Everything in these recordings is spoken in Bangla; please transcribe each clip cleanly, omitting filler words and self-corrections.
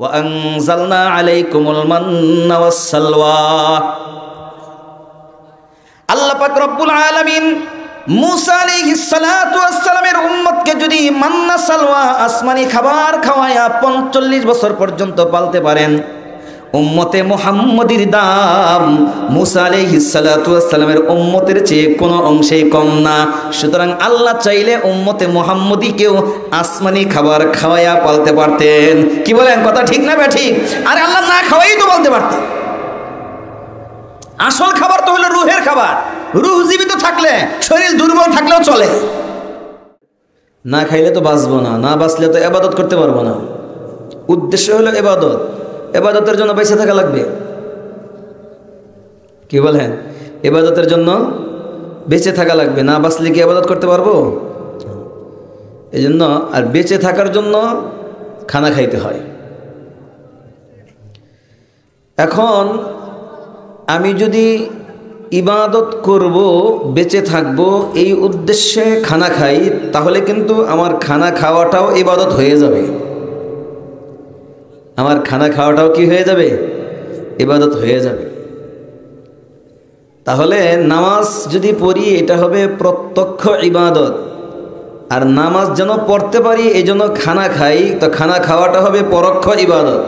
ওয়া আনজালনা আলাইকুমুল মান্না ওয়াসসালওয়া। আল্লাহ পাক রব্বুল আলামিন মুসা আলাইহিস সালাতু ওয়াস সালামের উম্মতকে যদি মান্না সালওয়া আসমানি খাবার খাওয়ায়া 45 বছর পর্যন্ত পালতে পারেন, উম্মতে মুহাম্মদীর দাম মুসা আলাইহিস সালাতু ওয়াস সালামের উম্মতের চেয়ে কোনো অংশেই কম না। সুতরাং আল্লাহ চাইলে উম্মতে মুহাম্মদীকেও আসমানি খাবার খাওয়ায়া পালতে পারতেন। কি বলেন, কথা ঠিক না ঠিক? আরে আল্লাহ না খাওয়াই তো বলতে পারতেন। আসল খাবার তো হলো রুহের খাবার। রুহ জীবিত থাকলে, শরীর দুর্বল থাকলেও চলে। না খাইলে তো বাঁচবো না, না বাঁচলে তো ইবাদত করতে পারবো না। উদ্দেশ্য হলো ইবাদত। ইবাদতের জন্য বেঁচে থাকা লাগবে। কি বলেন, ইবাদতের জন্য বেঁচে থাকা লাগবে, না বাঁচলে কি ইবাদত করতে পারবো? এই জন্য আর বেঁচে থাকার জন্য খানা খাইতে হয়। এখন আমি যদি ইবাদত করব, বেঁচে থাকবো এই উদ্দেশ্যে খানা খাই, তাহলে কিন্তু আমার খানা খাওয়াটাও ইবাদত হয়ে যাবে। আমার খানা খাওয়াটাও কি হয়ে যাবে? ইবাদত হয়ে যাবে। তাহলে নামাজ যদি পড়ি এটা হবে প্রত্যক্ষ ইবাদত, আর নামাজ যেন পড়তে পারি এই জন্য খানা খাই, তো খানা খাওয়াটা হবে পরোক্ষ ইবাদত।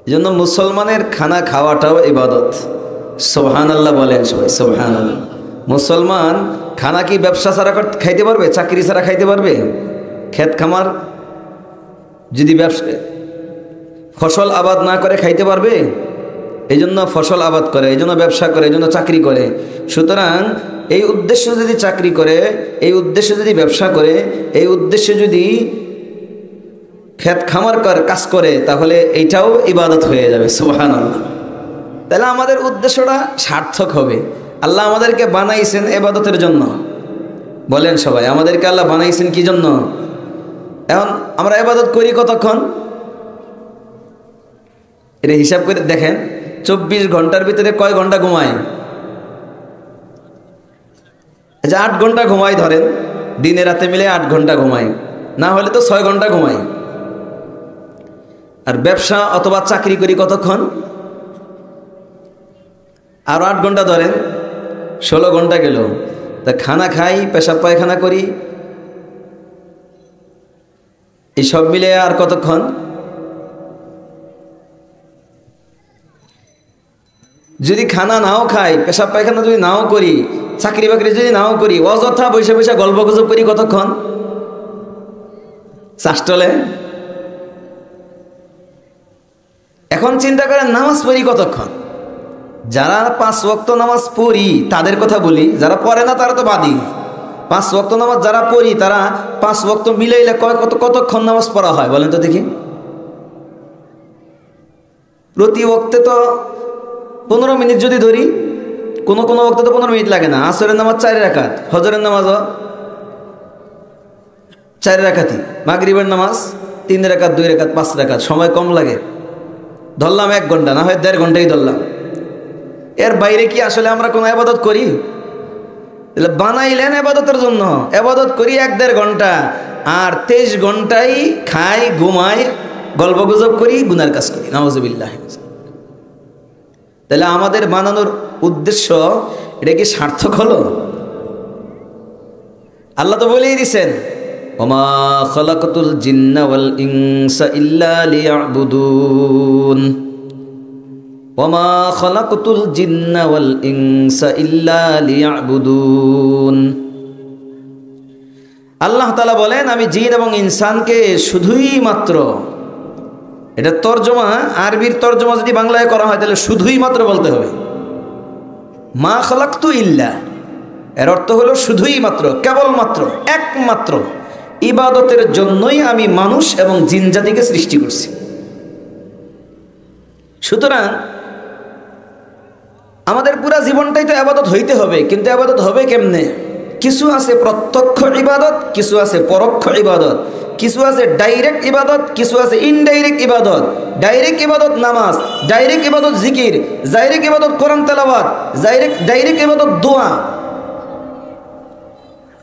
এই জন্য মুসলমানের খানা খাওয়াটাও ইবাদত। সুবহানাল্লাহ বলেন সবাই, সুবহানাল্লাহ। মুসলমান খানা কি ব্যবসা ছাড়া খাইতে পারবে? চাকরি ছাড়া খাইতে পারবে? ক্ষেত খামার যদি ব্যবসা ফসল আবাদ না করে খাইতে পারবে? এই জন্য ফসল আবাদ করে, এই জন্য ব্যবসা করে, এই জন্য চাকরি করে। সুতরাং এই উদ্দেশ্য যদি চাকরি করে, এই উদ্দেশ্যে যদি ব্যবসা করে, এই উদ্দেশ্যে যদি ক্ষেত খামার কাজ করে, তাহলে এইটাও ইবাদত হয়ে যাবে। সুবহানাল্লাহ। তাহলে আমাদের উদ্দেশ্যটা সার্থক হবে। আল্লাহ আমাদেরকে বানাইছেন ইবাদতের জন্য। বলেন সবাই, আমাদেরকে আল্লাহ বানাইছেন কি জন্য? এখন আমরা ইবাদত করি কতক্ষণ? এটা হিসাব করে দেখেন, 24 ঘন্টার ভিতরে কয় ঘন্টা ঘুমায়? আচ্ছা 8 ঘন্টা ঘুমাই ধরেন, দিনে রাতে মিলে 8 ঘন্টা ঘুমাই, না হলে তো 6 ঘন্টা ঘুমাই। আর ব্যবসা অথবা চাকরি করি কতক্ষণ? আর 8 ঘন্টা ধরেন, 16 ঘন্টা গেল। তা খানা খাই, পেশাব পায়খানা করি, এই সব মিলে আর কতক্ষণ? যদি খানা নাও খাই, পেশাব পায়খানা যদি নাও করি, চাকরি বাকরি যদি নাও করি, অযথা বসে বসে গল্প গুজব করি কতক্ষণ? চাষটলে। এখন চিন্তা করেন নামাজ পড়ি কতক্ষণ? যারা 5 ওয়াক্ত নামাজ পড়ি তাদের কথা বলি, যারা পড়ে না তারা তো বাদী। 5 ওয়াক্ত নামাজ যারা পড়ি তারা 5 ওয়াক্ত মিলাইলে কতক্ষণ নামাজ পড়া হয় বলেন তো দেখি? প্রতি ওয়াক্তে তো 15 মিনিট যদি ধরি, কোনো কোনো ওয়াক্তে তো 15 মিনিট লাগে না। আসরের নামাজ 4 রাকাত, ফজরের নামাজও 4 রাকাতই, মাগরিবের নামাজ 3 রাকাত, 2 রাকাত, 5 রাকাত, সময় কম লাগে। ধরলাম 1 ঘন্টা, না হয় 1.5 ঘন্টাই ধরলাম। এর বাইরে কি আসলে আমরা কোনো ইবাদত করি? বানাইলেন ইবাদতের জন্য, ইবাদত করি 1-1.5 ঘন্টা, আর 23 ঘন্টাই খাই, ঘুমাই, গল্প গুজব করি, গুনার কাজ করি। নাউযুবিল্লাহ। তাহলে আমাদের বানানোর উদ্দেশ্য এটা কি সার্থক হলো? আল্লাহ তো বলেই দিছেন, ওমা খালাকাতুল জিন্না ওয়াল ইনসা ইল্লা লিয়াবুদুন, ওমা খালাকাতুল জিন্না ওয়াল ইনসা ইল্লা লিয়াবুদুন। আল্লাহ তাআলা বলেন, আমি জিন এবং ইনসানকে শুধুই মাত্র, এটা তর্জমা, আরবির তর্জমা যদি বাংলায় করা হয় তাহলে শুধুই মাত্র বলতে হবে। মা খালাকতু ইল্লা, এর অর্থ হলো শুধুই মাত্র, কেবলমাত্র, একমাত্র ইবাদতের জন্যই আমি মানুষ এবং জিন জাতিকে সৃষ্টি করছি। সুতরাং আমাদের পুরা জীবনটাই তো ইবাদত হইতে হবে, কিন্তু ইবাদত হবে কেমনে? কিছু আছে প্রত্যক্ষ ইবাদত, কিছু আছে পরোক্ষ ইবাদত, কিছু আছে ডাইরেক্ট ইবাদত, কিছু আছে ইনডাইরেক্ট ইবাদত। ডাইরেক্ট ইবাদত নামাজ, ডাইরেক্ট ইবাদত জিকির, ডাইরেক্ট ইবাদত কোরআন তেলাওয়াত, ডাইরেক্ট ইবাদত দোয়া।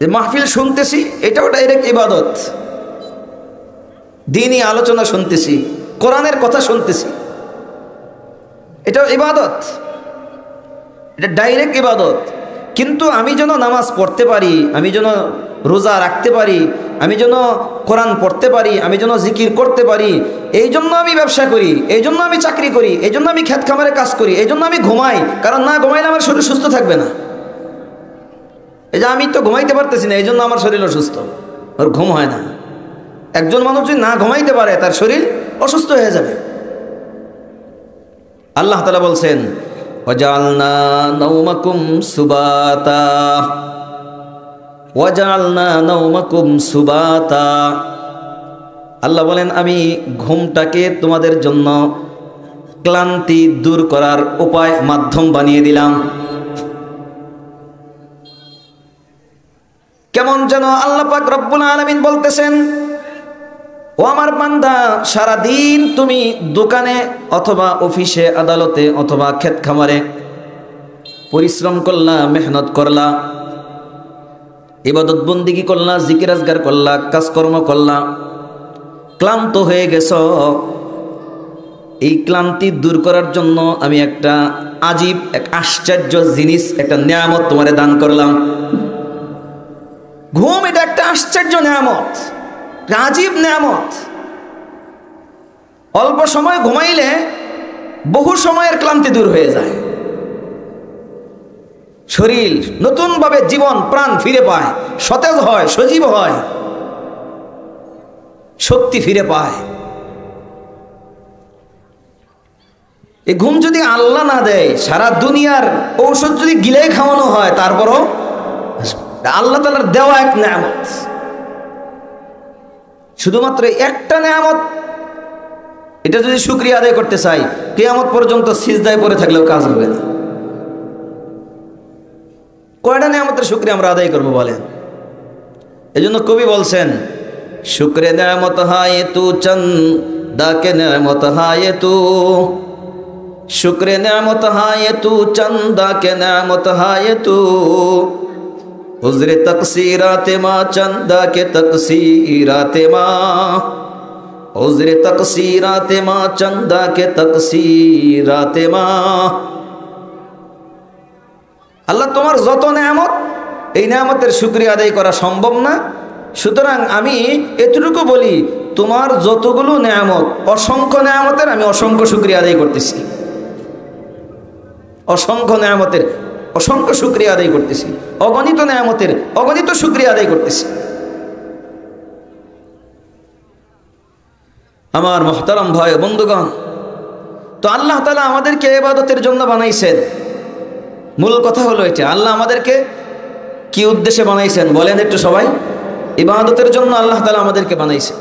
যে মাহফিল শুনতেছি এটাও ডাইরেক্ট ইবাদত। দ্বীনি আলোচনা শুনতেছি, কোরআনের কথা শুনতেছি, এটা ইবাদত, এটা ডাইরেক্ট ইবাদত। কিন্তু আমি যেন নামাজ পড়তে পারি, আমি যেন রোজা রাখতে পারি, আমি যেন কোরআন পড়তে পারি, আমি যেন জিকির করতে পারি, এই জন্য আমি ব্যবসা করি, এই জন্য আমি চাকরি করি, এই জন্য আমি ক্ষেত খামারে কাজ করি, এই জন্য আমি ঘুমাই, কারণ না ঘুমাইলে আমার শরীর সুস্থ থাকবে না। এই যে আমি তো ঘুমাইতে পারতেছি না, এই জন্য আমার শরীর অসুস্থ, ওর ঘুম হয় না। একজন মানুষ যদি না ঘুমাইতে পারে তার শরীর অসুস্থ হয়ে যাবে। আল্লাহ তাআলা বলছেন ওয়াজআলনা নাওমাকুম সুবাতা, ওয়াজআলনা নাওমাকুম সুবাতা। আল্লাহ বলেন আমি ঘুমটাকে তোমাদের জন্য ক্লান্তি দূর করার উপায়, মাধ্যম বানিয়ে দিলাম। কেমন যেন আল্লাহ পাক রব্বুল আলামিন বলতেছেন, ও আমার বান্দা, সারাদিন তুমি দোকানে অথবা অফিসে আদালতে অথবা ক্ষেত খামারে পরিশ্রম করলা, মেহনত করলা, ইবাদত বন্দিগি করলা, জিকির আজগার করলা, কাজকর্ম করলা, ক্লান্ত হয়ে গেছ। এই ক্লান্তি দূর করার জন্য আমি একটা আজীব, এক আশ্চর্য জিনিস, একটা নিয়ামত তোমারে দান করলাম। ঘুম এটা একটা আশ্চর্য নিয়ামত, আজীব নিয়ামত। অল্প সময় ঘুমাইলে বহু সময়ের ক্লান্তি দূর হয়ে যায়, শরীর নতুনভাবে জীবন প্রাণ ফিরে পায়, সতেজ হয়, সজীব হয়, শক্তি ফিরে পায়। এই ঘুম যদি আল্লাহ না দেয়, সারা দুনিয়ার ঔষধ যদি গিলে খাওয়ানো হয়, তারপরও আল্লাহ তাআলার দেওয়া এক নিয়ামত। শুধুমাত্র একটা নিয়ামত, এটা যদি শুকরিয়া আদায় করতে চাই, কিয়ামত পর্যন্ত সিজদায় পড়ে থাকলেও কাজ হবে না। কয়টা নিয়ামতের শুকরিয়া আমরা আদায় করবো বলেন? এজন্য কবি বলছেন, শুকরে নিয়ামত হায় তু চন্দা কে নিয়ামত হায় তু, শুকরে নিয়ামত হায় তু চন্দা কে নিয়ামত হায় তু, উজরে তকসিরাতে মা চন্দা কে তকসিরাতে মা, উজরে তকসিরাতে মা চন্দা কে তকসিরাতে মা। আল্লাহ তোমার যত নিয়ামত, এই নিয়ামতের শুকরিয়া আদায় করা সম্ভব না। সুতরাং আমি এতটুকু বলি, তোমার যতগুলো নিয়ামত, অসংখ্য নিয়ামতের আমি অসংখ্য শুকরিয়া আদায় করতেছি, অসংখ্য নিয়ামতের অসংখ্য শুকরিয়া আদায় করতেছি, অগণিত নিয়ামতের অগণিত শুকরিয়া আদায় করতেছি। আমার মুহতারাম ভাই বন্ধুগণ, তো আল্লাহ তাআলা আমাদেরকে ইবাদতের জন্য বানাইছেন। মূল কথা হলো এটা, আল্লাহ আমাদেরকে কি উদ্দেশ্যে বানাইছেন বলেন একটু সবাই? ইবাদতের জন্য আল্লাহ তাআলা আমাদেরকে বানাইছেন।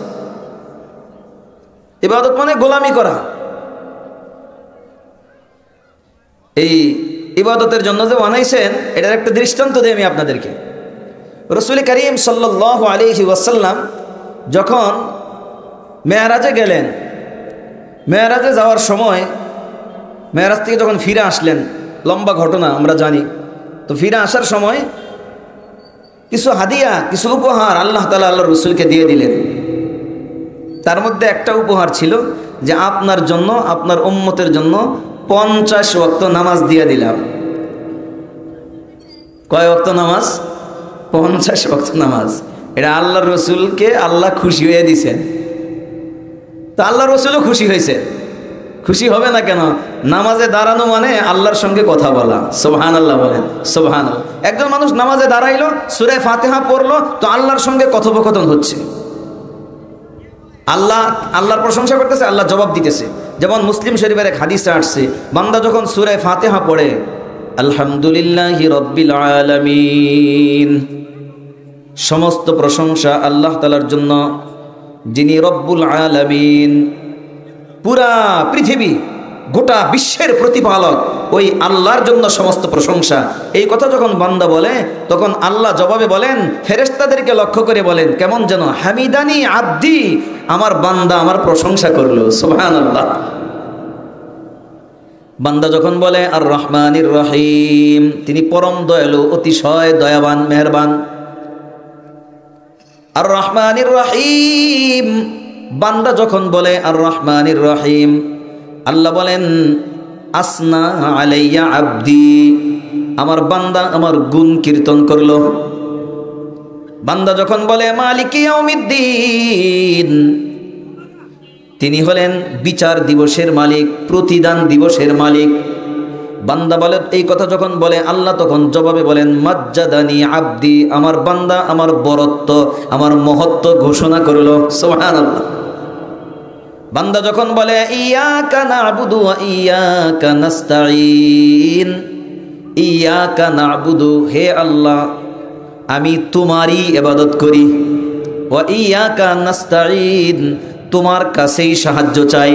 ইবাদত মানে গোলামি করা। এই ইবাদতের জন্য যে বানাইছেন, এটার একটা দৃষ্টান্ত দিই আমি আপনাদেরকে। রাসূল করিম সাল্লাল্লাহু আলাইহি ওয়াসাল্লাম যখন মেরাজে গেলেন, মেরাজে যাওয়ার সময়, মেরাজ থেকে যখন ফিরে আসলেন, লম্বা ঘটনা আমরা জানি। তো ফিরে আসার সময় কিছু হাদিয়া, কিছু উপহার আল্লাহ তাআলা আল্লাহর রাসূলকে দিয়ে দিলেন। তার মধ্যে একটা উপহার ছিল যে আপনার জন্য, আপনার উম্মতের জন্য 50 ওয়াক্ত নামাজ দিয়ে দিলাম। কয় ওয়াক্ত নামাজ? 50 ওয়াক্ত নামাজ। এটা আল্লাহর রাসূলকে আল্লাহ খুশি হয়ে দিয়েছেন। তো আল্লাহর রাসূলও খুশি হয়েছে। খুশি হবে না কেন? নামাজে দাঁড়ানো মানে আল্লাহর সঙ্গে কথা বলা। সুবহানাল্লাহ বলেন, সুবহানাল্লাহ। একজন মানুষ নামাজে দাঁড়াইলো, সূরা ফাতিহা পড়লো, তো আল্লাহর সঙ্গে কথোপকথন হচ্ছে। আল্লাহর প্রশংসা করতেছে, আল্লাহ জবাব দিতেছে। যেমন মুসলিম শরীফের এক হাদিসে আসছে, বান্দা যখন সূরা ফাতিহা পড়ে, আলহামদুলিল্লাহি রাব্বিল আলামিন, সমস্ত প্রশংসা আল্লাহ তাআলার জন্য, যিনি রব্বুল আলামিন, পুরা পৃথিবী, গোটা বিশ্বের প্রতিপালক, ওই আল্লাহর জন্য সমস্ত প্রশংসা। এই কথা যখন বান্দা বলে, তখন আল্লাহ জবাবে বলেন, ফেরেশতাদেরকে লক্ষ্য করে বলেন, কেমন যেন, হামিদানি আব্দি, আমার বান্দা আমার প্রশংসা করলো। সুবহানাল্লাহ। বান্দা যখন বলে আর রহমানির রহিম, তিনি পরম দয়ালু, অতিশয় দয়াবান, মেহেরবান। আর রহমানির রহিম, বান্দা যখন বলে আর রহমানির রহিম, আল্লাহ বলেন আসনা আলাইয়া আব্দি, আমার বান্দা আমার গুণ কীর্তন করলো। বান্দা যখন বলে মালিকি ইয়াউমিদ্দিন, তিনি হলেন বিচার দিবসের মালিক, প্রতিদান দিবসের মালিক। বান্দা বলে এই কথা যখন বলে, আল্লাহ তখন জবাবে বলেন মাজ্জাদানি আব্দি, আমার বান্দা আমার বরত্ব আমার মহত্ব ঘোষণা করলো। সুবহানাল্লাহ। বান্দা যখন বলে ইয়াকা না'বুদু ওয়া ইয়াকা নাস্তাঈন, ইয়াকা না'বুদু, হে আল্লাহ আমি তোমারই ইবাদত করি, ওয়া ইয়াকা নাস্তাঈন, তোমার কাছেই সাহায্য চাই।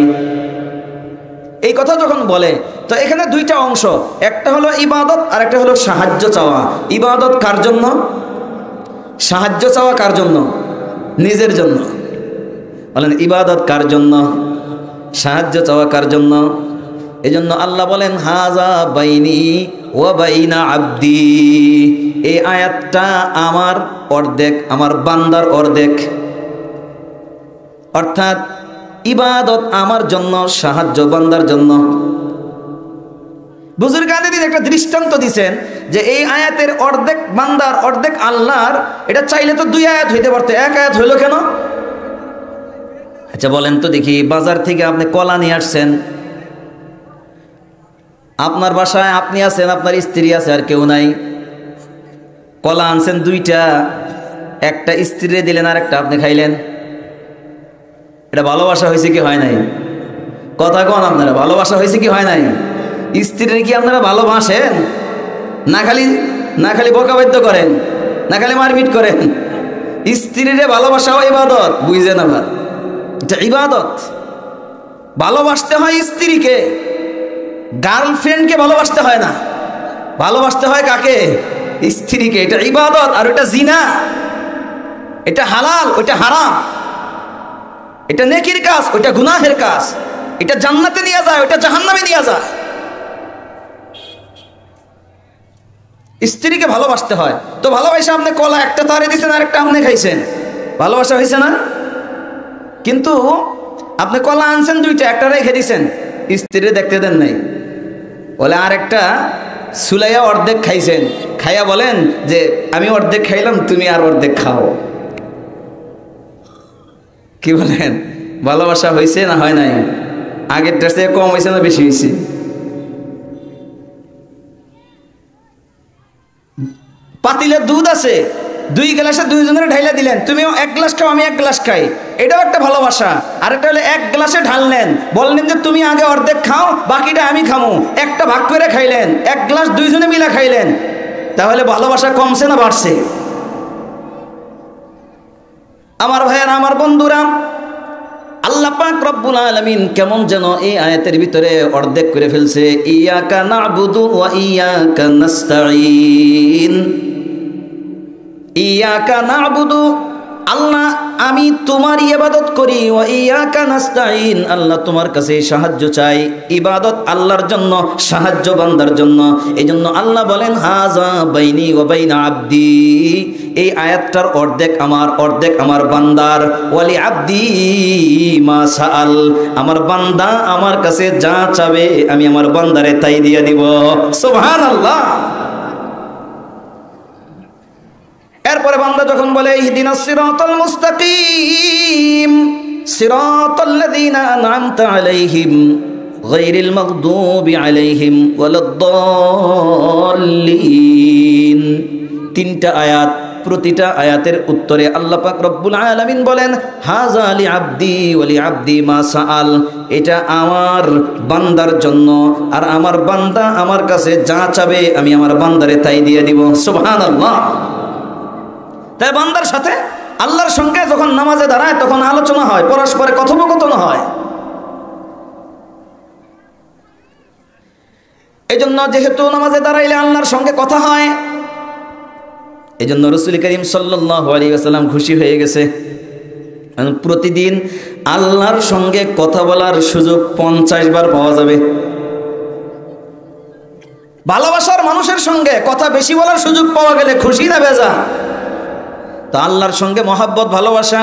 এই কথা যখন বলে, তো এখানে দুইটা অংশ, একটা হলো ইবাদত আর একটা হলো সাহায্য চাওয়া। ইবাদত কার জন্য? সাহায্য চাওয়া কার জন্য? নিজের জন্য। বলেন ইবাদত কার জন্য? সাহায্য চাওয়া কার জন্য? এজন্য আল্লাহ বলেন হাযা বাইনি ওয়া বাইনা আব্দি, এই আয়াতটা আমার অর্ধেক, আমার বান্দার অর্ধেক। অর্থাৎ ইবাদত আমার জন্য, সাহায্য বান্দার জন্য। বুজুর্গানে দিন একটা দৃষ্টান্ত দিছেন যে এই আয়াতের অর্ধেক বান্দার অর্ধেক আল্লাহর, এটা চাইলে তো দুই আয়াত হইতে পারতো, এক আয়াত হইল কেন? আচ্ছা বলেন তো দেখি, বাজার থেকে আপনি কলা নিয়ে আসছেন, আপনার বাসায় আপনি আছেন, আপনার স্ত্রী আছে, আর কেউ নাই। কলা আনছেন দুইটা, একটা স্ত্রীরে দিলেন আর একটা আপনি খাইলেন। এটা ভালোবাসা হয়েছে কি হয় নাই? কথা কন আপনারা, ভালোবাসা হয়েছে কি হয় নাই? স্ত্রীর কি আপনারা ভালোবাসেন? না খালি বকাবাদ্য করেন, না খালি মারপিট করেন। স্ত্রীরে ভালোবাসাও ইবাদত, বুঝছেন? আবার এটা ইবাদত। ভালোবাসতে হয় স্ত্রীকে, গার্লফ্রেন্ডকে ভালোবাসতে হয় না। ভালোবাসতে হয় কাকে? স্ত্রীকে। এটা ইবাদত। আর ওটা জিনা, এটা হালাল, ওইটা হারাম। এটা নেকির কাজ, ওইটা গুনাহের কাজ। এটা জান্নাতে নিয়ে যায়, ওইটা জাহান্নামে নিয়ে যায়। স্ত্রীকে ভালোবাসতে হয়। তো ভালোবাসা আপনি কলা একটা তারে দিচ্ছেন আর একটা আপনি খাইছেন, ভালোবাসা হয়েছে না? কিন্তু আপনি কলা আনছেন দুইটা, একটা রেখে দিচ্ছেন, স্ত্রীরে দেখতে দেন নাই, বলে আর একটা সুলাইয়া অর্ধেক খাইছেন, খাইয়া বলেন যে আমি অর্ধেক খাইলাম, তুমি আর অর্ধেক খাও। কি বলেন? ভালোবাসা হয়েছে না হয় নাই? আগেরটার চেয়ে কম হয়েছে না বেশি হয়েছে? পাতিলের দুধ আছে, 2 গ্লাসে 2 জনের ঢাইলা দিলেন, তুমিও 1 গ্লাস খাও আমি 1 গ্লাস খাই, এটাও একটা ভালোবাসা। আরেকটা হলে 1 গ্লাসে ঢাললেন, বললেন যে তুমি আগে অর্ধেক খাও, বাকিটা আমি খামো, একটা ভাগ করে খাইলেন, 1 গ্লাস 2 জনে মিলা খাইলেন। তাহলে ভালোবাসা কমছে না বাড়ছে? আমার ভাইয়েরা, আমার বন্ধুরা, আল্লাহ পাক রব্বুল আলামিন কেমন যেন এই আয়াতের ভিতরে অর্ধেক করে ফেলছে। ইয়াকা না'বুদু ওয়া ইয়াকা নাস্তাঈন। ইয়াকা না'বুদু, আল্লাহ আমি তোমার ইবাদত করি, ওয়া ইয়াকা নাস্তাঈন, আল্লাহ তোমার কাছে সাহায্য চাই। ইবাদত আল্লাহর জন্য, সাহায্য বান্দার জন্য। এইজন্য আল্লাহ বলেন হাযা বাইনি ওয়া বাইনা আব্দি, এই আয়াতটার অর্ধেক আমার, অর্ধেক আমার বান্দার। ওয়ালি আব্দি মা সাআল, আমার বান্দা আমার কাছে যা চাবে আমি আমার বান্দারে তাই দিয়ে দিব। সুবহানাল্লাহ। এরপরে বান্দা যখন বলে ইহদিনাস সিরাতাল মুস্তাকিম সিরাতাল্লাযীনা আন'আমতা আলাইহিম গায়রিল মাগদুবি আলাইহিম ওয়ালাদ-দাল্লিন, 3টা আয়াত। প্রতিটা আয়াতের উত্তরে আল্লাহ পাক রব্বুল আলামিন বলেন হাযা লি আব্দি ওয়া লি আব্দি মা সাআল, এটা আমার বান্দার জন্য, আর আমার বান্দা আমার কাছে যা চাবে আমি আমার বান্দারে তাই দিয়ে দিব। সুবহানাল্লাহ। তাই বান্দার সাথে আল্লাহর সঙ্গে যখন নামাজে দাঁড়ায় তখন আলোচনা হয়, পরস্পরে কথোপকথন হয়। এই জন্য যেহেতু নামাজে দাঁড়াইলে আল্লাহর সঙ্গে কথা হয়, এই জন্য রাসূল করিম সাল্লাল্লাহু আলাইহি ওয়াসাল্লাম খুশি হয়ে গেছে। প্রতিদিন আল্লাহর সঙ্গে কথা বলার সুযোগ 50 বার পাওয়া যাবে। ভালোবাসার মানুষের সঙ্গে কথা বেশি বলার সুযোগ পাওয়া গেলে খুশি না বেজা? তো আল্লাহর সঙ্গে মহাব্বত, ভালোবাসা,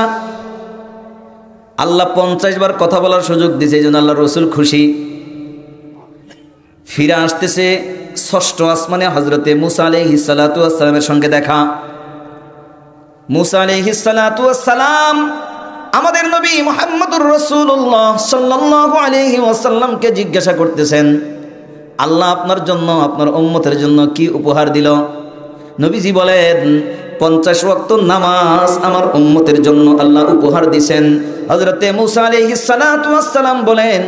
আল্লাহ 50 বার কথা বলার সুযোগ দিয়েছে, এই জন্য আল্লাহ রসুল খুশি। ফিরে আসতেছে ষষ্ঠ আসমানে হজরতে মুসা আলাইহিস সালাতু ওয়াস সালামের সঙ্গে দেখা। মুসা আলাইহিস সালাতু ওয়াস সালাম আমাদের নবী মুহাম্মদুর রাসূলুল্লাহ সাল্লাল্লাহু আলাইহি ওয়াসাল্লামকে জিজ্ঞাসা করতেছেন, আল্লাহ আপনার জন্য আপনার উম্মতের জন্য কি উপহার দিল? নবীজি বলেন, 50 ওয়াক্ত নামাজ আমার উম্মতের জন্য আল্লাহ উপহার দিয়েছেন। হযরতে মুসা আলাইহিস সালাতু ওয়াস সালাম বলেন,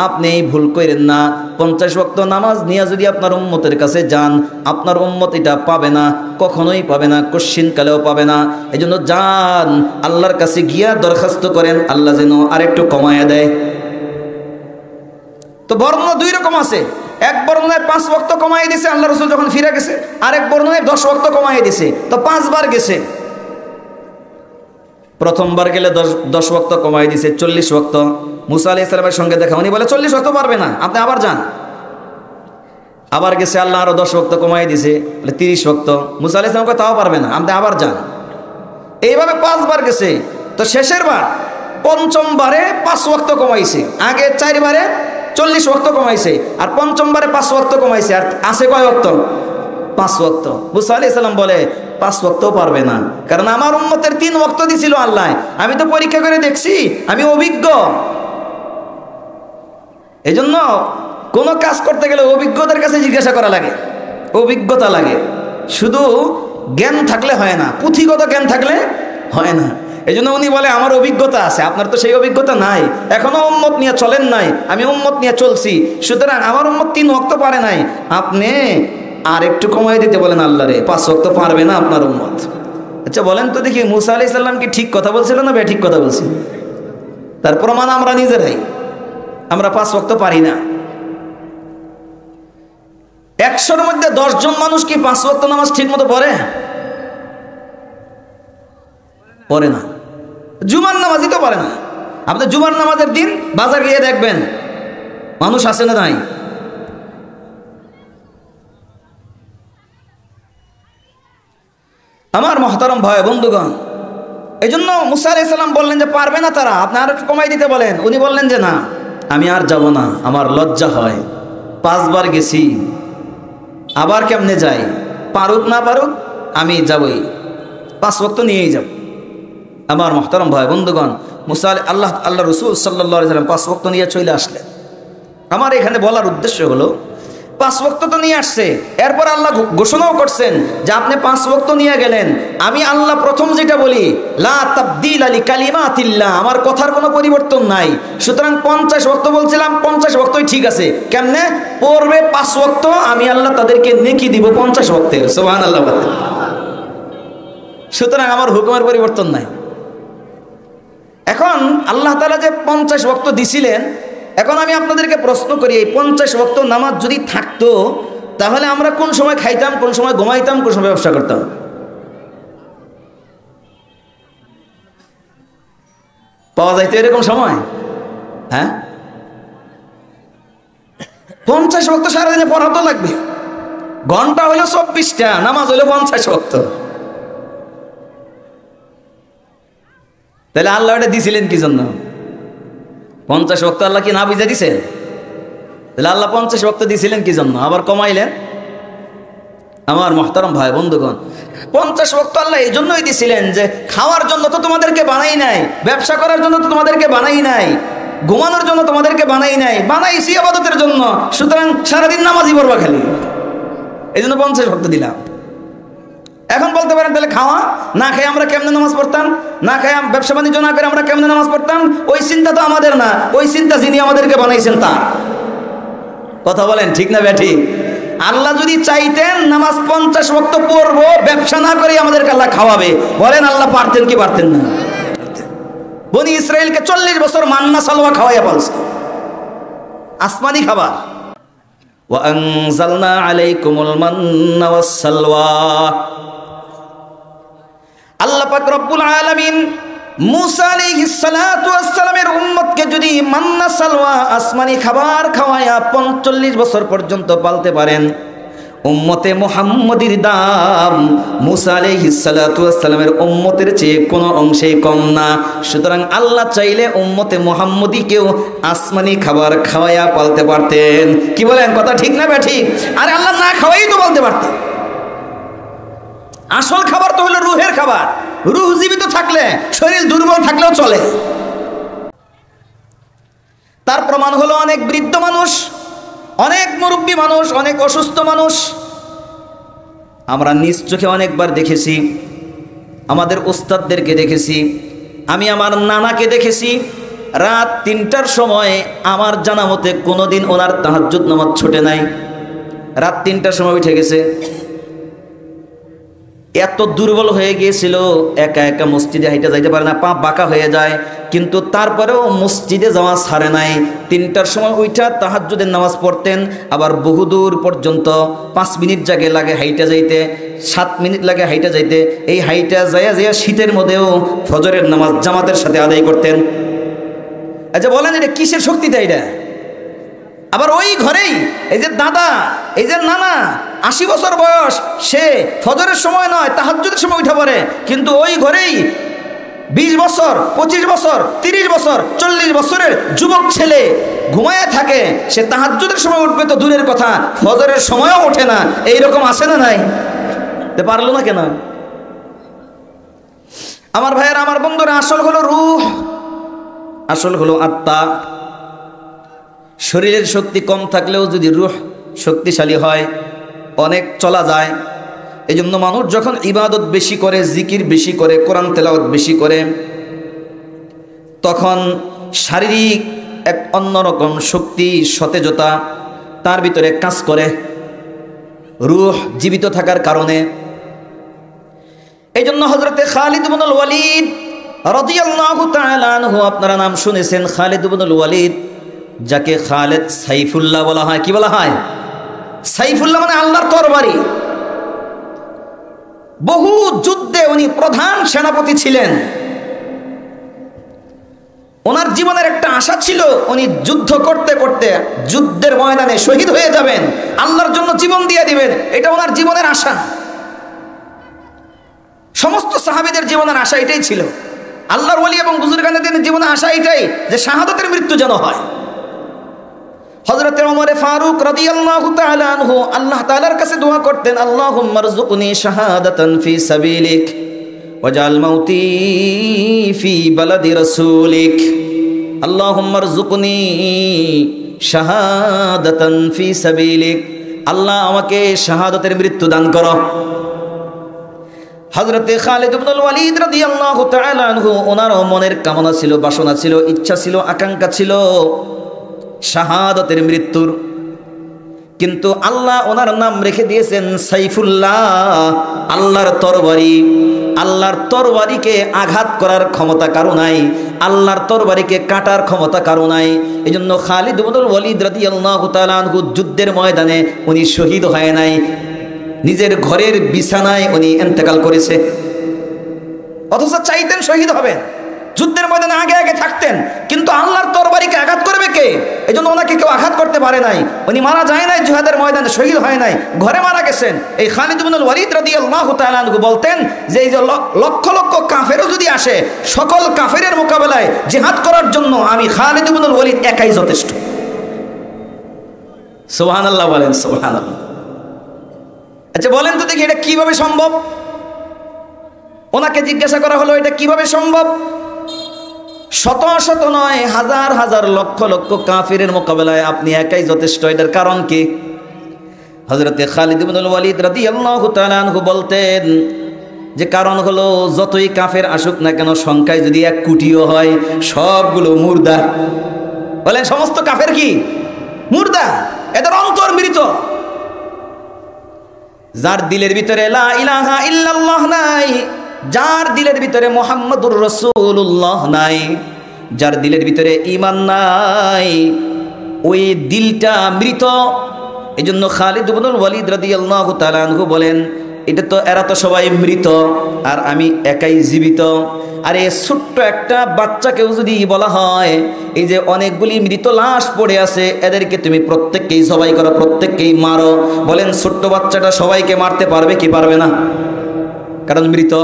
আপনি ভুল করেন না, 50 ওয়াক্ত নামাজ নিয়ে যদি আপনার উম্মতের কাছে যান, আপনার উম্মত এটা পাবে না, কখনোই পাবে না, কশ্চিনকালেও পাবে না। এজন্য যান, আল্লাহর কাছে গিয়া দরখাস্ত করেন, আল্লাহ যেন আরেকটু কমায়া দেয়। তো বর্ণনা 2 রকম আছে। এক বর্ণনায় 5 ওয়াক্ত কমাই দিয়েছে আল্লাহ রাসূল যখন ফিরে গেছে, আরেক বর্ণনায় 10 ওয়াক্ত কমাই দিয়েছে। তো 5 বার গেছে। প্রথমবার গেলে 10 ওয়াক্ত কমাই দিয়েছে, 40 ওয়াক্ত। মুসা আলাইহিস সালামের সঙ্গে দেখা, উনি বলে 40 ওয়াক্ত পারবে না, আপনি আবার যান। আবার গেছে, আল্লাহ আরো 10 ওয়াক্ত কমাই দিয়েছে, বলে 30 ওয়াক্ত। মুসা আলাইহিস সালাম কয় তাও পারবে না, আপনি আবার যান। এইভাবে 5 বার গেছে। তো শেষের বার 5ম বারে 5 ওয়াক্ত কমাইছে। আগে 4 বারে 40 ওয়াক্ত কমাইছে, আর 5ম বারে 5 ওয়াক্ত কমাইছে। আর আছে কয় ওয়াক্ত? 5 ওয়াক্ত। মুসা আলাইহিস সালাম বলে 5 ওয়াক্তও পারবে না, কারণ আমার উম্মতের 3 ওয়াক্ত দিছিল আল্লাহ। আমি তো পরীক্ষা করে দেখছি, আমি অভিজ্ঞ। এজন্য কোনো কাজ করতে গেলে অভিজ্ঞদের কাছে জিজ্ঞাসা করা লাগে, অভিজ্ঞতা লাগে। শুধু জ্ঞান থাকলে হয় না, পুঁথিগত জ্ঞান থাকলে হয় না। এই জন্য উনি বলে আমার অভিজ্ঞতা আছে, আপনার তো সেই অভিজ্ঞতা নাই, এখনো উম্মত নিয়ে চলেন নাই, আমি উম্মত নিয়ে চলছি। সুতরাং আমার উম্মত 3 ওয়াক্ত পারে নাই, আপনি আর একটু কমাই দিতে বলেন আল্লাহরে, 5 ওয়াক্ত পারবে না আপনার উম্মত। আচ্ছা বলেন তো দেখি, মুসা আলাইহিস সালাম কি ঠিক কথা বলছিল না ঠিক কথা বলছিল? তার প্রমাণ আমরা নিজেরাই। আমরা 5 ওয়াক্ত পারি না। 100-র মধ্যে 10 জন মানুষ কি 5 ওয়াক্ত নামাজ ঠিক মতো পড়ে? পড়ে না। জুমার নামাজই তো পড়ে না। আপনি জুমার নামাজের দিন বাজার গিয়ে দেখবেন মানুষ আছে না নাই? আমার মহতারম ভাই বন্ধুগণ, এই জন্য মুসা আলাইহিস সালাম বললেন যে পারবে না তারা, আপনি আর একটু কমাই দিতে বলেন। উনি বললেন যে না, আমি আর যাব না, আমার লজ্জা হয়। 5 বার গেছি, আবার কেমনে যাই? পারুক না পারুক আমি যাবই, 5 ওয়াক্ত নিয়েই যাব। আমার মহতারম ভাই বন্ধুগণ, মুসা আল্লাহ রসুল সাল্লাল্লাহু আলাইহি ওয়াসাল্লাম 5 ওয়াক্ত নিয়ে চলে আসলেন। আমার এখানে বলার উদ্দেশ্য হলো, 5 ওয়াক্ত তো নিয়ে আসছে, এরপর আল্লাহ ঘোষণাও করছেন যে আপনি 5 ওয়াক্ত নিয়ে গেলেন, আমি আল্লাহ প্রথম যেটা বলি, লা তাবদীলা লিকালিমাতিল্লাহ, আমার কথার কোনো পরিবর্তন নাই। সুতরাং 50 ওয়াক্ত বলছিলাম, 50 ওয়াক্তই ঠিক আছে। কেমনে পড়বে? 5 ওয়াক্ত আমি আল্লাহ তাদেরকে নেকি দিব 50 ওয়াক্তের। সুবহানাল্লাহ। সুতরাং আমার হুকুমের পরিবর্তন নাই। এখন আল্লাহ তাআলা যে 50 ওয়াক্ত দিছিলেন, এখন আমি আপনাদেরকে প্রশ্ন করি, এই 50 ওয়াক্ত নামাজ যদি থাকতো, তাহলে আমরা কোন সময় খাইতাম, কোন সময় ঘুমাইতাম, কোন সময় ব্যবসা করতাম? পাওয়া যাইতো এরকম সময়? হ্যাঁ, 50 ওয়াক্ত সারাদিনে পড়া তো লাগবে। ঘন্টা হলো 24টা, নামাজ হলো 50 ওয়াক্ত। তাহলে আল্লাহ এটা দিছিলেন কি জন্য? 50 ওয়াক্ত আল্লাহ কি না বুঝে দিছেন? তাহলে আল্লাহ 50 ওয়াক্ত দিছিলেন কি জন্য, আবার কমাইলেন? আমার মহতারম ভাই বন্ধুগণ, 50 ওয়াক্ত আল্লাহ এই জন্যই দিছিলেন যে খাওয়ার জন্য তো তোমাদেরকে বানাই নাই, ব্যবসা করার জন্য তো তোমাদেরকে বানাই নাই, ঘুমানোর জন্য তোমাদেরকে বানাই নাই, বানাইছি ইবাদতের জন্য। সুতরাং সারাদিন নামাজই পড়বা খালি, এই জন্য 50 ওয়াক্ত দিলাম। এখন বলতে পারেন তাহলে খাওয়া না খেয়ে আমরা কেমনে নামাজ পড়তাম, না খেয়ে ব্যবসা বাণিজ্য না করে আমরা কেমনে নামাজ পড়তাম? ওই চিন্তা তো আমাদের না, ওই চিন্তা যিনি আমাদেরকে বানাইছেন তার। কথা বলেন ঠিক না ব্যাঠি? আল্লাহ যদি চাইতেন নামাজ 50 ওয়াক্ত পড়বো, ব্যবসা না করে আমাদেরকে আল্লাহ খাওয়াবে, বলেন আল্লাহ পারতেন কি পারতেন না? বনি ইসরাইলকে 40 বছর মান্না সালওয়া খাওয়াইয়া পালছে, আসমানি খাবার। ওয়া আনজালনা আলাইকুমুল মান্না ওয়াস সালওয়া। আল্লাহ পাক রব্বুল আলামিন মুসা আলাইহিস সালাতু ওয়াস সালামের উম্মতকে যদি মান্না সালওয়া আসমানি খাবার খাওয়ায়া 45 বছর পর্যন্ত পালতে পারেন, উম্মতে মুহাম্মদীর দাম মুসা আলাইহিস সালাতু ওয়াস সালামের উম্মতের চেয়ে কোনো অংশেই কম না। সুতরাং আল্লাহ চাইলে উম্মতে মুহাম্মদীকেও আসমানি খাবার খাওয়ায়া পালতে পারতেন। কি বলেন, কথা ঠিক না ঠিক? আরে আল্লাহ না খাওয়াই তো বলতে পারতেন। আসল খাবার তো হলো রুহের খাবার। রুহ জীবিত থাকলে, শরীর দুর্বল থাকলেও চলে। তার প্রমাণ হলো অনেক বৃদ্ধ মানুষ, অনেক মুরব্বী মানুষ, অনেক অসুস্থ মানুষ আমরা নিজ চোখে অনেকবার দেখেছি। আমাদের উস্তাদদেরকে দেখেছি, আমি আমার নানাকে দেখেছি। রাত ৩টার সময় আমার জানা মতে কোনোদিন ওনার তাহাজ্জুদ নামাজ ছুটে নাই। রাত ৩টার সময় উঠে গেছে। এত দুর্বল হয়ে গিয়েছিল, একা একা মসজিদে হাইটা যাইতে পারে না, পা বাঁকা হয়ে যায়, কিন্তু তারপরেও মসজিদে যাওয়া ছাড়ে নাই। ৩টার সময় উঠা তাহাজ্জুদের নামাজ পড়তেন। আবার বহুদূর পর্যন্ত 5 মিনিট লাগে হাইটা যাইতে, 7 মিনিট লাগে হাইটা যাইতে। এই হাইটা যাইয়া শীতের মধ্যেও ফজরের নামাজ জামাতের সাথে আদায় করতেন। আচ্ছা বলেন, এটা কিসের শক্তি দেয় এটা? আবার ওই ঘরেই এই যে দাদা, এই যে নানা, 80 বছর বয়স, সে ফজরের সময় নয় তাহাজ্জুদের সময় উঠে পড়ে, কিন্তু ওই ঘরেই 20 বছর, 25 বছর, 30 বছর, 40 বছরের যুবক ছেলে ঘুমায় থাকে। সে তাহাজ্জুদের সময় উঠবে তো দূরের কথা, ফজরের সময়ও ওঠে না। এইরকম আছে না নাই? পারলো না কেন? আমার ভাইয়েরা, আমার বন্ধুরা, আসল হলো রূহ, আসল হলো আত্মা। শরীরের শক্তি কম থাকলেও যদি রূহ শক্তিশালী হয়, অনেক চলা যায়। এই জন্য মানুষ যখন ইবাদত বেশি করে, জিকির বেশি করে, কোরআন তেলাওয়াত বেশি করে, তখন শারীরিক এক অন্যরকম শক্তি, সতেজতা তার ভিতরে কাজ করে, রূহ জীবিত থাকার কারণে। এই জন্য হযরতে খালিদ ইবনুল ওয়ালিদ রাদিয়াল্লাহু তাআলা আনহু, আপনারা নাম শুনেছেন খালিদ ইবনুল ওয়ালিদ, যাকে খালেদ সাইফুল্লাহ বলা হয়। কি বলা হয়? সাইফুল্লাহ মানে আল্লাহর তরবারি। বহু যুদ্ধে উনি প্রধান সেনাপতি ছিলেন। ওনার জীবনের একটা আশা ছিল, উনি যুদ্ধ করতে করতে যুদ্ধের ময়দানে শহীদ হয়ে যাবেন, আল্লাহর জন্য জীবন দিয়ে দিবেন। এটা ওনার জীবনের আশা। সমস্ত সাহাবীদের জীবনের আশা এটাই ছিল। আল্লাহর ওলি এবং বুজুর্গানের জীবনের আশা এটাই যে শাহাদাতের মৃত্যু যেন হয়। হযরতে ওমর ফারুক রাদিয়াল্লাহু তাআলা আনহু আল্লাহ তাআলার কাছে দোয়া করতেন, আল্লাহুম্মা রযুকনি শাহাদাতান ফি সাবিলিক ওয়াজআল মাউতি ফি বালাদি রাসূলিক। আল্লাহুম্মা রযুকনি শাহাদাতান ফি সাবিলিক। আল্লাহ আমাকে শাহাদাতের মৃত্যু দান করো। হযরতে খালিদ ইবনুল ওয়ালিদ রাদিয়াল্লাহু তাআলা আনহু, ওনারও মনের কামনা ছিল, বাসনা ছিল, ইচ্ছা ছিল, আকাঙ্ক্ষা ছিল শাহাদাতের মৃত্যুর। কিন্তু আল্লাহ ওনার নাম রেখে দিয়েছেন সাইফুল্লাহ, আল্লাহর তরবারি। আল্লাহর তরবারিকে আঘাত করার ক্ষমতা কারো নাই, আল্লাহর তরবারিকে কাটার ক্ষমতা কারো নাই। এই জন্য খালিদ ইবনুল ওয়ালিদ রাদিয়াল্লাহু তাআলা আনহু যুদ্ধের ময়দানে উনি শহীদ হয় নাই, নিজের ঘরের বিছানায় উনি ইন্তেকাল করেছে। অথচ চাইতেন শহীদ হবেন, যুদ্ধের ময়দানে আগে আগে থাকতেন, কিন্তু আল্লাহর তরবারিকে আঘাত করবে কে? এই জন্য ওনাকে কেউ আঘাত করতে পারে নাই। উনি মারা যায় নাই জিহাদের ময়দানে, শহীদ হয় নাই, ঘরে মারা গেছেন। এই খালিদ ইবনুল ওয়ালিদ রাদিয়াল্লাহু তাআলা আনহু বলতেন যে এই যে লক্ষ লক্ষ কাফেরও যদি আসে, সকল কাফেরের মোকাবেলায় জিহাদ করার জন্য আমি খালিদ ইবনুল ওয়ালিদ একাই যথেষ্ট। সুবহানাল্লাহ বলেন, সুবহানাল্লাহ। আচ্ছা বলেন তো দেখি, এটা কিভাবে সম্ভব? ওনাকে জিজ্ঞাসা করা হলো, এটা কিভাবে সম্ভব? শত শত নয়, হাজার হাজার, লক্ষ লক্ষ কাফিরের মোকাবেলায় আপনি একাই যথেষ্ট। এটার কারণ কি? হযরতে খালিদ ইবনুল ওয়ালিদ রাদিয়াল্লাহু তাআলা আনহু বলতেন যে কারণ হলো, যতই কাফের আসুক না কেন, সংখ্যায় যদি 1 কোটিও হয়, সবগুলো মুর্দা। বলেন, সমস্ত কাফের কি? মুর্দা। এদের অন্তর মৃত। যার দিলের ভিতরে লা ইলাহা ইল্লাল্লাহ নাই, যার দিলের ভিতরে মুহাম্মাদুর রাসূলুল্লাহ নাই, যার দিলের ভিতরে ঈমান নাই, ওই দিলটা মৃত। এজন্য খালিদ ইবনুল ওয়ালিদ রাদিয়াল্লাহু তাআলা আনহু বলেন, এটা তো এরা তো সবাই মৃত আর আমি একাই জীবিত। আর এই ছোট্ট একটা বাচ্চাকেও যদি বলা হয় এই যে অনেকগুলি মৃত লাশ পড়ে আছে, এদেরকে তুমি প্রত্যেককেই জবাই করো, প্রত্যেককেই মারো, বলেন ছোট্ট বাচ্চাটা সবাইকে মারতে পারবে কি পারবে না? কারণ মৃত।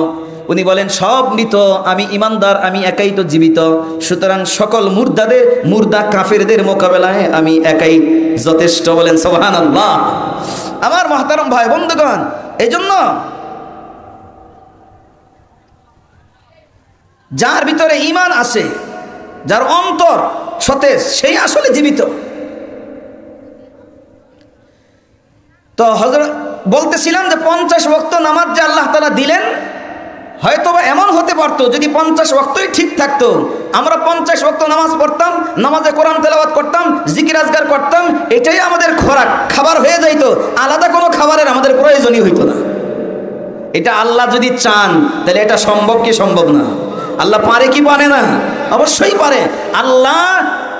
উনি বলেন সব মৃত, আমি ইমানদার, আমি একাই তো জীবিত, সুতরাং সকল মুর্দা কাফেরদের মোকাবেলায় আমি একাই যথেষ্ট। বলেন সুবহানাল্লাহ। আমার মহতারম ভাই বন্ধুগণ, এই জন্য যার ভিতরে ঈমান আছে, যার অন্তর সতেজ, সেই আসলে জীবিত। তো হযরত বলতেছিলাম যে 50 ওয়াক্ত নামাজ যে আল্লাহ তাআলা দিলেন, হয়তোবা এমন হতে পারতো যদি 50 ওয়াক্তই ঠিক থাকতো, আমরা 50 ওয়াক্ত নামাজ পড়তাম, নামাজে কোরআন তেলাওয়াত করতাম, জিকির আজকার করতাম, এটাই আমাদের খোরাক, খাবার হয়ে যাইতো, আলাদা কোনো খাবারের আমাদের প্রয়োজনই হইতো না। এটা আল্লাহ যদি চান তাহলে এটা সম্ভব কি সম্ভব না? আল্লাহ পারে কি পারে না? অবশ্যই পারে। আল্লাহ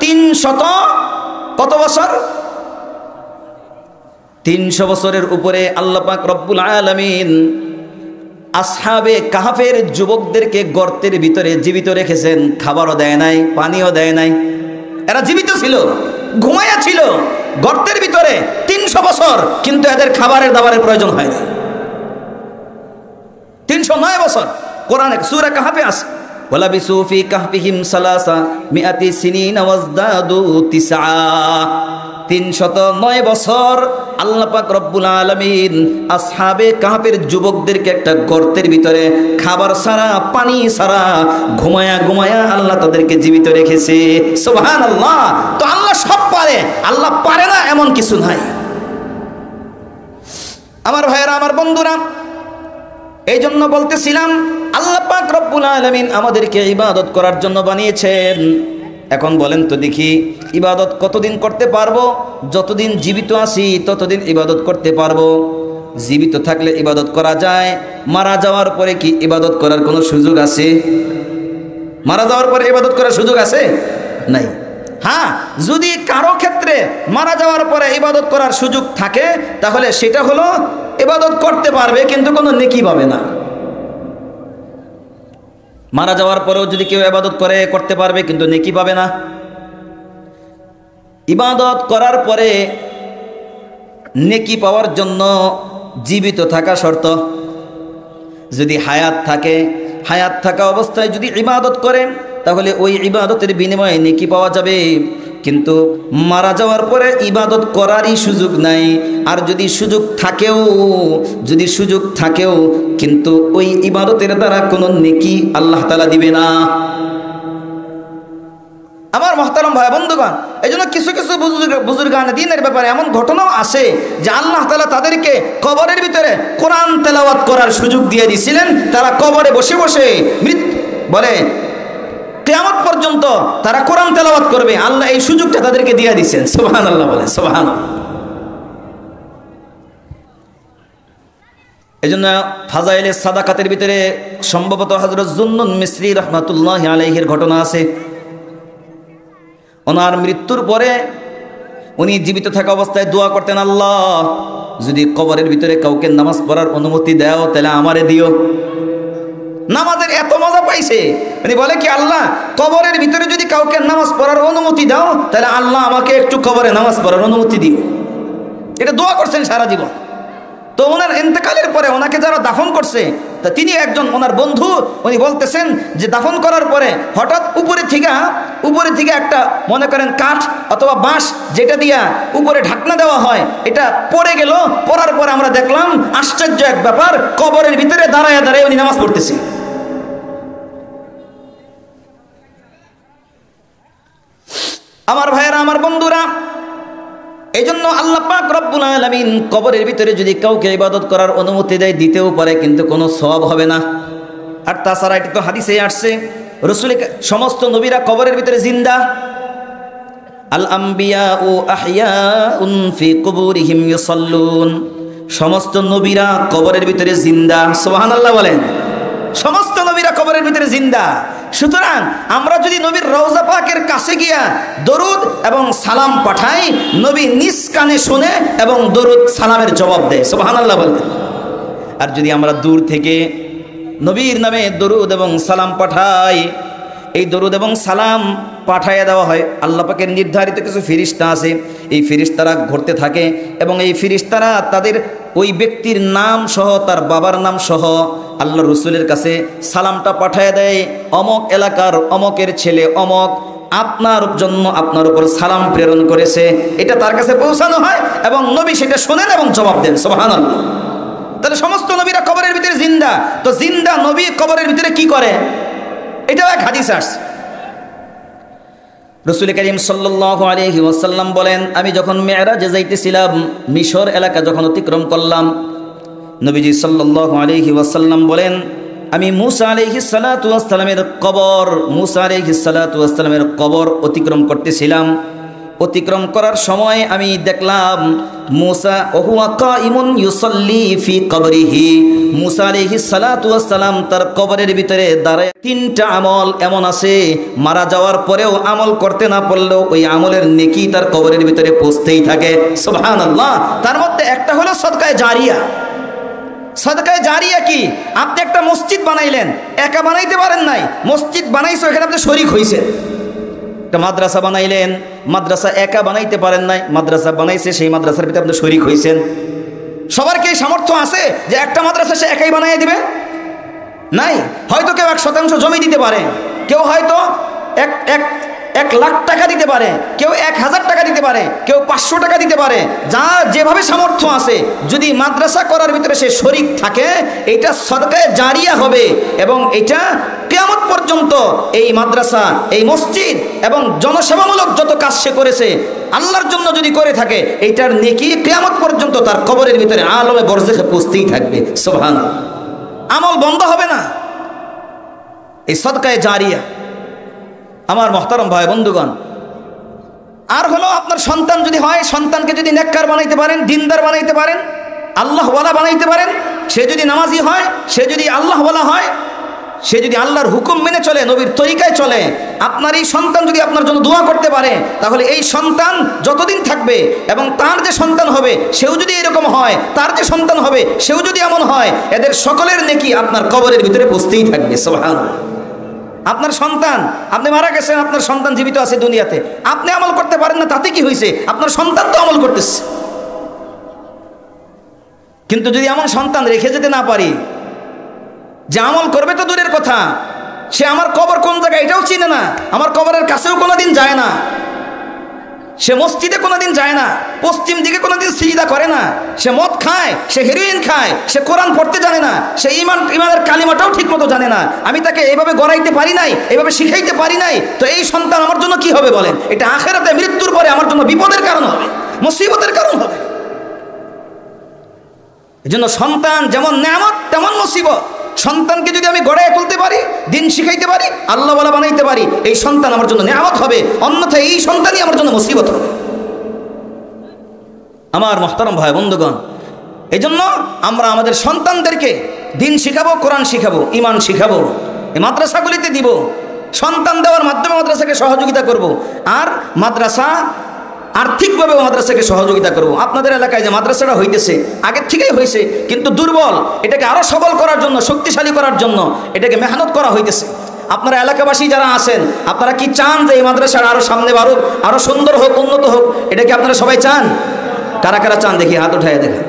300 কত বছর, 300 বছরের উপরে আল্লাহ পাক রব্বুল আলামিন আসহাবে কাহাফের যুবকদেরকে গর্তের ভিতরে জীবিত রেখেছেন, খাবারও দেয় নাই, পানিও দেয় নাই, এরা জীবিত ছিল, ঘুমায়া ছিল গর্তের ভিতরে 300 বছর, কিন্তু এদের খাবারের দাবারের প্রয়োজন হয় না। 309 বছর কোরআনে সূরা কাহফে আছে, ওয়ালাবিসু ফি কাহফিহিম সালাসা মিআতি সিনিনা ওয়াজদাদু তিসআ। 309 বছর আল্লাহ পাক রব্বুল আলামিন আসহাবে কাহফের যুবকদেরকে একটা গর্তের ভিতরে খাবার ছাড়া, পানি ছাড়া ঘুমায়া ঘুমায়া আল্লাহ তাদেরকে জীবিত রেখেছে। সুবহানাল্লাহ। তো আল্লাহ সব পারে, আল্লাহ পারে না এমন কিছু নাই। আমার ভাইয়েরা, আমার বন্ধুরা, এই জন্য বলতেছিলাম আল্লাহ পাক রব্বুল আলামিন আমাদেরকে ইবাদত করার জন্য বানিয়েছেন। এখন বলেন তো দেখি, ইবাদত কতদিন করতে পারবো? যতদিন জীবিত আছি ততদিন ইবাদত করতে পারবো। জীবিত থাকলে ইবাদত করা যায়, মারা যাওয়ার পরে কি ইবাদত করার কোনো সুযোগ আছে? মারা যাওয়ার পরে ইবাদত করার সুযোগ আছে? নাই। হ্যাঁ, যদি কারো ক্ষেত্রে মারা যাওয়ার পরে ইবাদত করার সুযোগ থাকে তাহলে সেটা হলো ইবাদত করতে পারবে কিন্তু কোনো নেকি পাবে না। মারা যাওয়ার পরেও যদি কেউ ইবাদত করতে পারবে কিন্তু নেকি পাবে না। ইবাদত করার পরে নেকি পাওয়ার জন্য জীবিত থাকা শর্ত। যদি হায়াত থাকে, হায়াত থাকা অবস্থায় যদি ইবাদত করেন তাহলে ওই ইবাদতের বিনিময়ে নেকি পাওয়া যাবে, কিন্তু মারা যাওয়ার পরে ইবাদত করারই সুযোগ নাই। আর যদি সুযোগ থাকেও কিন্তু ওই ইবাদতের দ্বারা কোনো নেকি আল্লাহ তাআলা দিবে না। আমার মহতারম ভাই বন্ধুগণ, এই জন্য কিছু কিছু বুজুর্গানে দ্বীনের ব্যাপারে এমন ঘটনাও আছে যে আল্লাহ তাআলা তাদেরকে কবরের ভিতরে কোরআন তেলাওয়াত করার সুযোগ দিয়ে দিয়েছিলেন। তারা কবরে বসে বসে বলে কিয়ামত পর্যন্ত তারা কোরআন তেলাওয়াত করবে, আল্লাহ এই সুযোগটা তাদেরকে দিয়ে দিয়েছেন। সুবহানাল্লাহ, বলে সুবহানাল্লাহ। এই জন্য ফাজাইলে সাদাকাতের ভিতরে সম্ভবত হযরত জুন্নুন মিসরি রাহমাতুল্লাহি আলাইহির ঘটনা আছে। ওনার মৃত্যুর পরে উনি জীবিত থাকা অবস্থায় দোয়া করতেন, আল্লাহ যদি কবরের ভিতরে কাউকে নামাজ পড়ার অনুমতি দাও তাহলে আমারে দিও। নামাজের এত মজা পাইছে, উনি বলে কি, আল্লাহ কবরের ভিতরে যদি কাউকে নামাজ পড়ার অনুমতি দাও তাহলে আল্লাহ আমাকে একটু কবরে নামাজ পড়ার অনুমতি দিও। এটা দোয়া করছেন সারা জীবন। তো ওনার ইন্তেকালের পরে ওনাকে যারা দাফন করছে তা তিনি একজন ওনার বন্ধু, উনি বলতেছেন যে দাফন করার পরে হঠাৎ উপরে থেকে একটা মনে করেন কাঠ অথবা বাঁশ যেটা দিয়া উপরে ঢাকনা দেওয়া হয় এটা পড়ে গেল। পড়ার পরে আমরা দেখলাম আশ্চর্য এক ব্যাপার, কবরের ভিতরে দাঁড়ায় দাঁড়ায় উনি নামাজ পড়তেছে। আমার ভাইয়েরা, আমার বন্ধুরা, এই জন্য আল্লাহ পাক রব্বুল আলামিন কবরের ভিতরে যদি কাউকে ইবাদত করার অনুমতি দেয় দিতেও পারে, কিন্তু কোনো সওয়াব হবে না। আর তাছাড়া এটা তো হাদিসে আসছে, সমস্ত নবীরা কবরের ভিতরে জিন্দা। আল আম্বিয়াউ আহইয়াউন ফি কুবুরিহিম ইউসাল্লুন। সমস্ত নবীরা কবরের ভিতরে জিন্দা। সুবহানাল্লাহ বলেন। সমস্ত নবীরা কবরের ভিতরে জিন্দা। সুতরাং আমরা যদি নবীর রওজা পাকের কাছে গিয়া দরুদ এবং সালাম পাঠাই, নবী নিজ কানে শুনে এবং দরুদ সালামের জবাব দেয়। সুবহানাল্লাহ বলেন। আর যদি আমরা দূর থেকে নবীর নামে দরুদ এবং সালাম পাঠাই, এই দরুদ এবং সালাম পাঠাইয়া দেওয়া হয়। আল্লাহ পাকের নির্ধারিত কিছু ফেরেশতা আছে, এই ফেরেশতারা ঘুরতে থাকে এবং এই ফেরেশতারা তাদের ওই ব্যক্তির নাম সহ, তার বাবার নাম সহ আল্লাহ রসুলের কাছে সালামটা পাঠাইয়া দেয়, অমক এলাকার অমকের ছেলে অমক আপনার জন্য আপনার উপর সালাম প্রেরণ করেছে, এটা তার কাছে পৌঁছানো হয় এবং নবী সেটা শোনেন এবং জবাব দেন। সুবহানাল্লাহ। তাহলে সমস্ত নবীরা কবরের ভিতরে জিন্দা, তো জিন্দা নবী কবরের ভিতরে কি করে? এটাও এক হাদিস আসছে। রাসূল করিম সাল্লাল্লাহু আলাইহি ওয়াসাল্লাম বলেন, আমি যখন মেরাজে যাইতেছিলাম, মিশর এলাকা যখন অতিক্রম করলাম, নবীজি সাল্লাল্লাহু আলাইহি ওয়াসাল্লাম বলেন, আমি মুসা আলাইহিস সালাতু ওয়াস সালামের কবর, মুসা আলাইহিস সালাতু ওয়াস সালামের কবর অতিক্রম করতেছিলাম। অতিক্রম করার সময় আমি দেখলাম মুসা ওহুয়া কাইমুন ইউসাল্লি ফি কবরিহি, মুসা আলাইহিস সালাতু ওয়াস সালাম তার কবরের ভিতরে দাঁড়ায়। তিনটা আমল এমন আছে, মারা যাওয়ার পরেও আমল করতে না পারলেও ওই আমলের নেকি তার কবরের ভিতরে পৌঁছতেই থাকে। সুবহানাল্লাহ। তার মধ্যে একটা হলো সদকায়ে জারিয়া। সদকায়ে জারিয়া কি? আপনি একটা মসজিদ বানাইলেন, একা বানাইতে পারেন নাই, মসজিদ বানাইছো, এখানে আপনি শরীক হইছেন। একটা মাদ্রাসা বানাইলেন, মাদ্রাসা একা বানাইতে পারেন নাই, মাদ্রাসা বানাইছে, সেই মাদ্রাসার ভিতরে আপনি শরীক হইছেন। সবার কি সামর্থ্য আছে যে একটা মাদ্রাসা সে একাই বানাই দিবে? নাই। হয়তো কেউ 1% জমি দিতে পারে, কেউ হয়তো এক লাখ টাকা দিতে পারে, কেউ 1000 টাকা দিতে পারে, কেউ 500 টাকা দিতে পারে, যা যেভাবে সামর্থ্য আছে। যদি মাদ্রাসা করার ভিতরে সে শরীক থাকে, এটা সদকায়ে জারিয়া হবে এবং এটা কিয়ামত পর্যন্ত এই মাদ্রাসা, এই মসজিদ এবং জনসেবামূলক যত কাজ সে করেছে আল্লাহর জন্য যদি করে থাকে, এইটার নেকি কিয়ামত পর্যন্ত তার কবরের ভিতরে আলমে বরজখে পৌঁছতেই থাকবে। সুবহানাল্লাহ। আমল বন্ধ হবে না, এই সদকায়ে জারিয়া। আমার মুহতারাম ভাই বন্ধুগণ, আর হলো আপনার সন্তান যদি হয়, সন্তানকে যদি নেককার বানাইতে পারেন, দিনদার বানাইতে পারেন, আল্লাহওয়ালা বানাইতে পারেন, সে যদি নামাজি হয়, সে যদি আল্লাহওয়ালা হয়, সে যদি আল্লাহর হুকুম মেনে চলে, নবীর তরিকায় চলে, আপনার এই সন্তান যদি আপনার জন্য দোয়া করতে পারে, তাহলে এই সন্তান যতদিন থাকবে এবং তার যে সন্তান হবে সেও যদি এরকম হয়, তার যে সন্তান হবে সেও যদি এমন হয়, এদের সকলের নেকি আপনার কবরের ভিতরে পৌঁছতেই থাকবে। সুবহানাল্লাহ। আপনার সন্তান, আপনি মারা গেছেন, আপনার সন্তান জীবিত আছে দুনিয়াতে, আপনি আমল করতে পারেন না, তাতে কি হয়েছে? আপনার সন্তান তো আমল করতেছে। কিন্তু যদি এমন সন্তান রেখে যেতে না পারি যে আমল করবে তো দূরের কথা, সে আমার কবর কোন জায়গায় এটাও চিনে না, আমার কবরের কাছেও কোনোদিন যায় না, সে মসজিদে কোনোদিন যায় না, পশ্চিম দিকে কোনোদিন সিজদা করে না, সে মদ খায়, সে হেরোইন খায়, সে কোরআন পড়তে জানে না, সে ইমানের কালিমাটাও ঠিক মতো জানে না, আমি তাকে এইভাবে গড়াইতে পারি নাই, এইভাবে শিখাইতে পারি নাই, তো এই সন্তান আমার জন্য কি হবে বলেন? এটা আখিরাতে মৃত্যুর পরে আমার জন্য বিপদের কারণ হবে, মুসিবতের কারণ হবে। এজন্য সন্তান যেমন নেয়ামত তেমন মুসিবত। সন্তানকে যদি আমি গড়ায় তুলতে পারি, দিন শিখাইতে পারি, আল্লাহওয়ালা বানাইতে পারি, এই সন্তান আমার জন্য নেয়ামত হবে, অন্যথায় এই সন্তানই আমার জন্য মুসিবত হবে। আমার মুহতারাম ভাই বন্ধুগণ, এই জন্য আমরা আমাদের সন্তানদেরকে দিন শিখাবো, কোরআন শিখাবো, ইমান শিখাবো, এই মাদ্রাসাগুলিতে দিব, সন্তান দেওয়ার মাধ্যমে মাদ্রাসাকে সহযোগিতা করব। আর মাদ্রাসা আর্থিকভাবে মাদ্রাসাকে সহযোগিতা করব। আপনাদের এলাকায় যে মাদ্রাসাটা হইতেছে আগের থেকেই হয়েছে, কিন্তু দুর্বল, এটাকে আরও সবল করার জন্য, শক্তিশালী করার জন্য এটাকে মেহনত করা হইতেছে। আপনারা এলাকাবাসী যারা আছেন, আপনারা কি চান যে এই মাদ্রাসার আরও সামনে বাড়ুক, আরও সুন্দর হোক, উন্নত হোক? এটা কি আপনারা সবাই চান? কারা কারা চান দেখি হাত উঠায় দেখা।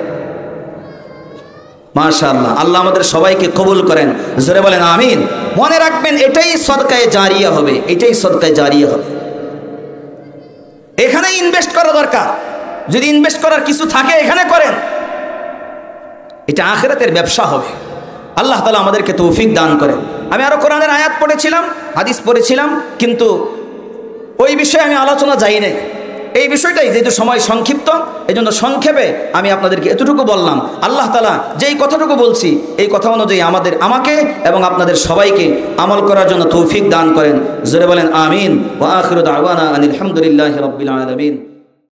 মাশাআল্লাহ, আল্লাহ আমাদের সবাইকে কবুল করেন, জোরে বলেন আমিন। মনে রাখবেন, এটাই সদকায়ে জারিয়া হবে, এটাই সদকায়ে জারিয়া হবে। এখানে ইনভেস্ট করা দরকার, যদি ইনভেস্ট করার কিছু থাকে এখানে করেন, এটা আখিরাতের ব্যবসা হবে। আল্লাহ তাআলা আমাদেরকে তৌফিক দান করেন। আমি আরো কোরআনের আয়াত পড়েছিলাম, হাদিস পড়েছিলাম, কিন্তু ওই বিষয়ে আমি আলোচনা যাই নাই। এই বিষয়টাই যেহেতু সময় সংক্ষিপ্ত, এই জন্য সংক্ষেপে আমি আপনাদেরকে এতটুকু বললাম। আল্লাহ তাআলা যেই কথাটুকু বলছি, এই কথা অনুযায়ী আমাকে এবং আপনাদের সবাইকে আমল করার জন্য তৌফিক দান করেন। জোরে বলেন আমিন। ওয়া আখিরু দাওয়ানা আনিল হামদুলিল্লাহি রাব্বিল আলামিন।